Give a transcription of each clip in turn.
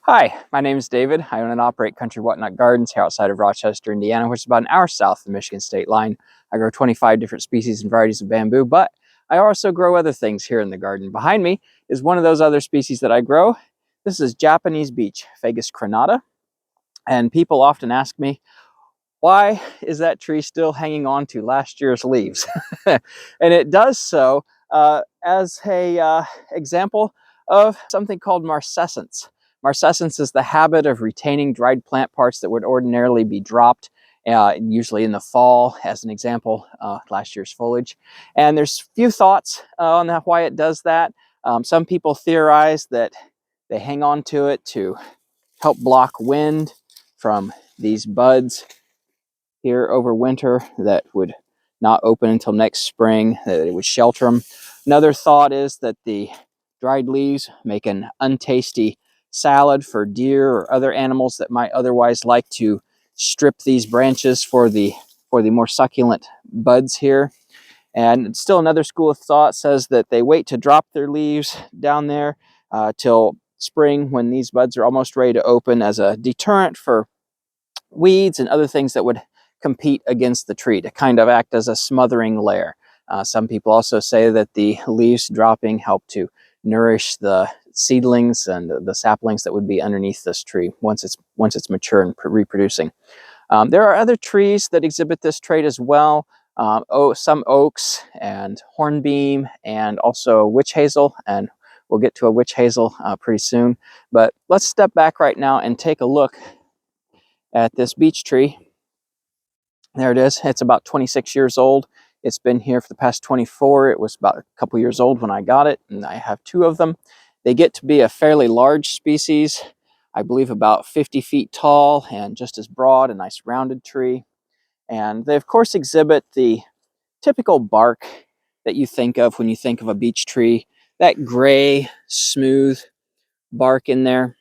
Hi, my name is David. I own and operate Country Whatnot Gardens here outside of Rochester, Indiana, which is about an hour south of the Michigan state line. I grow 25 different species and varieties of bamboo, but I also grow other things here in the garden. Behind me is one of those other species that I grow. This is Japanese Beech, Fagus crenata, and people often ask me, why is that tree still hanging on to last year's leaves? And it does so as a example of something called marcescence. Marcescence is the habit of retaining dried plant parts that would ordinarily be dropped, usually in the fall, as an example, last year's foliage. And there's few thoughts on why it does that. Some people theorize that they hang on to it to help block wind from these buds here over winter that would not open until next spring, that it would shelter them. Another thought is that the dried leaves make an untasty salad for deer or other animals that might otherwise like to strip these branches for the more succulent buds here. And still another school of thought says that they wait to drop their leaves down there till spring when these buds are almost ready to open as a deterrent for weeds and other things that would compete against the tree, to kind of act as a smothering layer. Some people also say that the leaves dropping help to nourish the seedlings and the saplings that would be underneath this tree once it's mature and reproducing. There are other trees that exhibit this trait as well. Some oaks and hornbeam and also witch hazel, and we'll get to a witch hazel pretty soon. But let's step back right now and take a look at this beech tree. There it is. It's about 26 years old. It's been here for the past 24. It was about a couple years old when I got it, and I have two of them. They get to be a fairly large species, I believe about 50 feet tall and just as broad, a nice rounded tree. And they, of course, exhibit the typical bark that you think of when you think of a beech tree, that gray, smooth bark in there.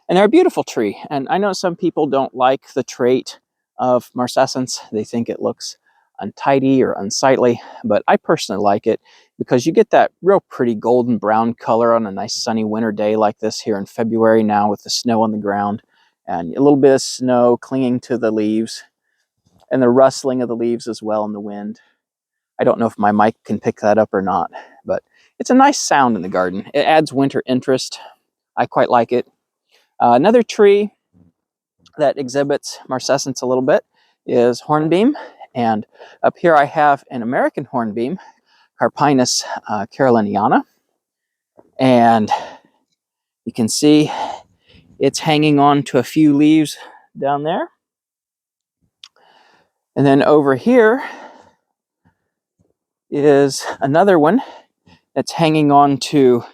And they're a beautiful tree. And I know some people don't like the trait of Marcescence. They think it looks untidy or unsightly, but I personally like it because you get that real pretty golden brown color on a nice sunny winter day like this here in February now with the snow on the ground and a little bit of snow clinging to the leaves and the rustling of the leaves as well in the wind. I don't know if my mic can pick that up or not, but it's a nice sound in the garden. It adds winter interest. I quite like it. Another tree that exhibits Marcescence a little bit is hornbeam. And up here I have an American hornbeam, Carpinus caroliniana. And you can see it's hanging on to a few leaves down there. And then over here is another one that's hanging on to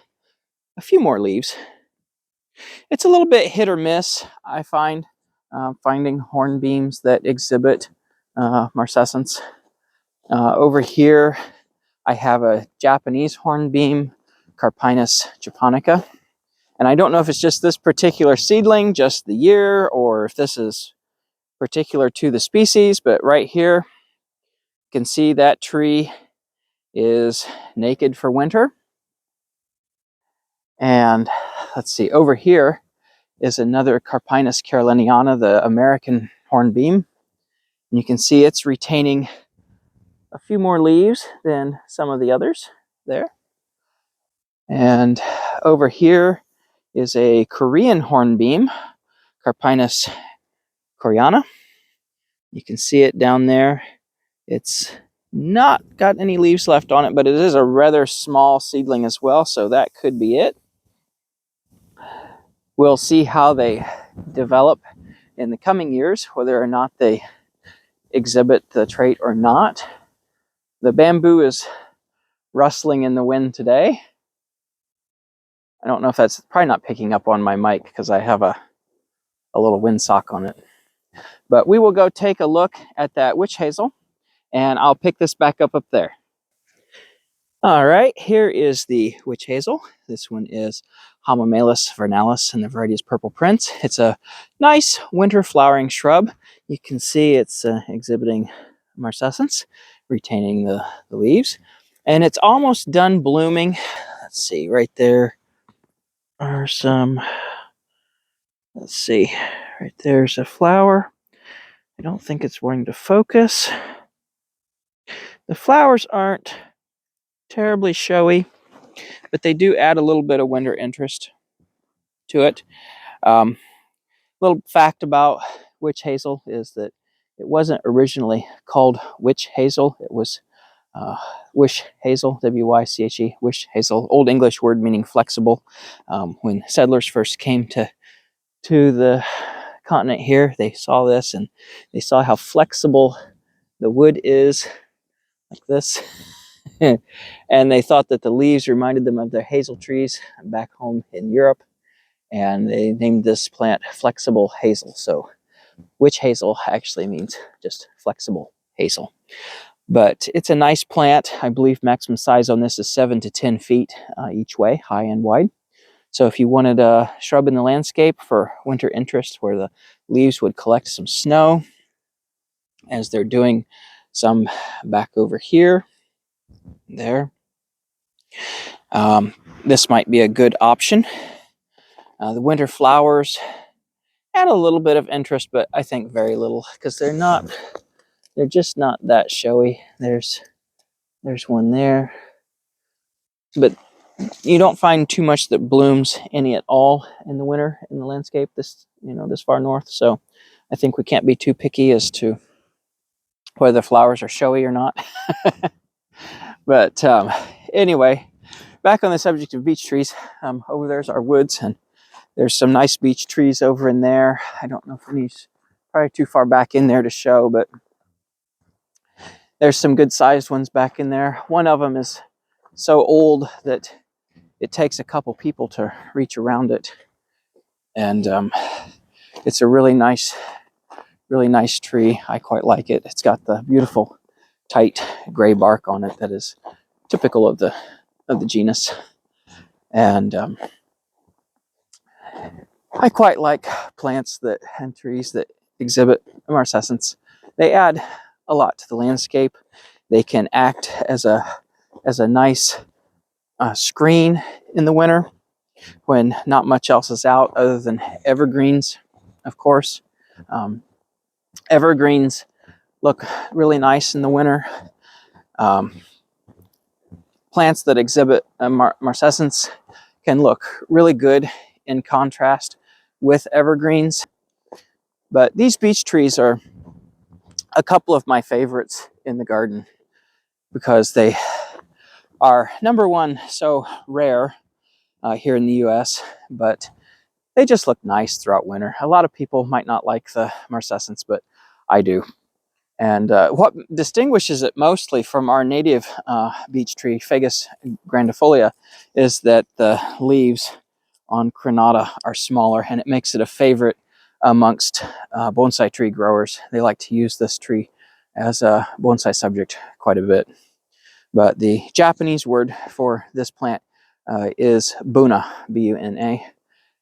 a few more leaves. It's a little bit hit or miss, I find, finding hornbeams that exhibit Marcescence. Over here, I have a Japanese hornbeam, Carpinus japonica. And I don't know if it's just this particular seedling, just the year, or if this is particular to the species, but right here, you can see that tree is naked for winter. And let's see, over here is another Carpinus caroliniana, the American hornbeam. And you can see it's retaining a few more leaves than some of the others there. And over here is a Korean hornbeam, Carpinus koreana. You can see it down there. It's not got any leaves left on it, but it is a rather small seedling as well, so that could be it. We'll see how they develop in the coming years, whether or not they exhibit the trait or not. The bamboo is rustling in the wind today. I don't know if that's probably not picking up on my mic because I have a little windsock on it. But we will go take a look at that witch hazel, and I'll pick this back up there. All right, here is the witch hazel. This one is Hamamelis vernalis, and the variety is Purple Prince. It's a nice winter flowering shrub. You can see it's exhibiting Marcescence, retaining the leaves. And it's almost done blooming. Let's see, right there are some Let's see, right there's a flower. I don't think it's wanting to focus. The flowers aren't terribly showy, but they do add a little bit of winter interest to it. Little fact about witch hazel is that it wasn't originally called witch hazel. It was wish hazel, W-Y-C-H-E, wish hazel, Old English word meaning flexible. When settlers first came to the continent here, they saw this and they saw how flexible the wood is, like this. And they thought that the leaves reminded them of their hazel trees back home in Europe, and they named this plant flexible hazel. So witch hazel actually means just flexible hazel. But it's a nice plant. I believe maximum size on this is 7 to 10 feet each way, high and wide. So if you wanted a shrub in the landscape for winter interest where the leaves would collect some snow, as they're doing some back over here, there, this might be a good option. The winter flowers add a little bit of interest, but I think very little, because they're just not that showy. There's one there, but you don't find too much that blooms any at all in the winter in the landscape this far north. So I think we can't be too picky as to whether the flowers are showy or not. But anyway, back on the subject of beech trees, over there's our woods, and there's some nice beech trees over in there. I don't know if any's probably too far back in there to show, but there's some good sized ones back in there. One of them is so old that it takes a couple people to reach around it. And it's a really nice tree. I quite like it. It's got the beautiful tight gray bark on it that is typical of the genus. And I quite like plants and trees that exhibit marcescence. They add a lot to the landscape. They can act as a nice screen in the winter when not much else is out other than evergreens, of course. Evergreens look really nice in the winter. Plants that exhibit marcescence can look really good in contrast with evergreens. But these beech trees are a couple of my favorites in the garden because they are, number one, so rare here in the US, but they just look nice throughout winter. A lot of people might not like the marcescence, but I do. And what distinguishes it mostly from our native beech tree, Fagus grandifolia, is that the leaves on crenata are smaller, and it makes it a favorite amongst bonsai tree growers. They like to use this tree as a bonsai subject quite a bit. But the Japanese word for this plant is Buna, B-U-N-A,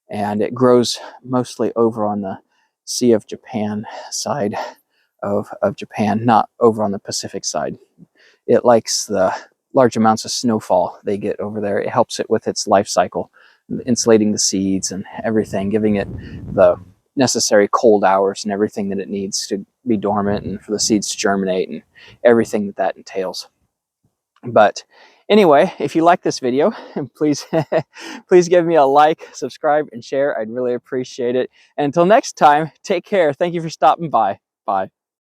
and it grows mostly over on the Sea of Japan side of Japan, not over on the Pacific side. It likes the large amounts of snowfall they get over there. It helps it with its life cycle, insulating the seeds and everything, giving it the necessary cold hours and everything that it needs to be dormant and for the seeds to germinate and everything that entails. But anyway, if you like this video, please please give me a like, subscribe, and share. I'd really appreciate it. And until next time, take care. Thank you for stopping by. Bye.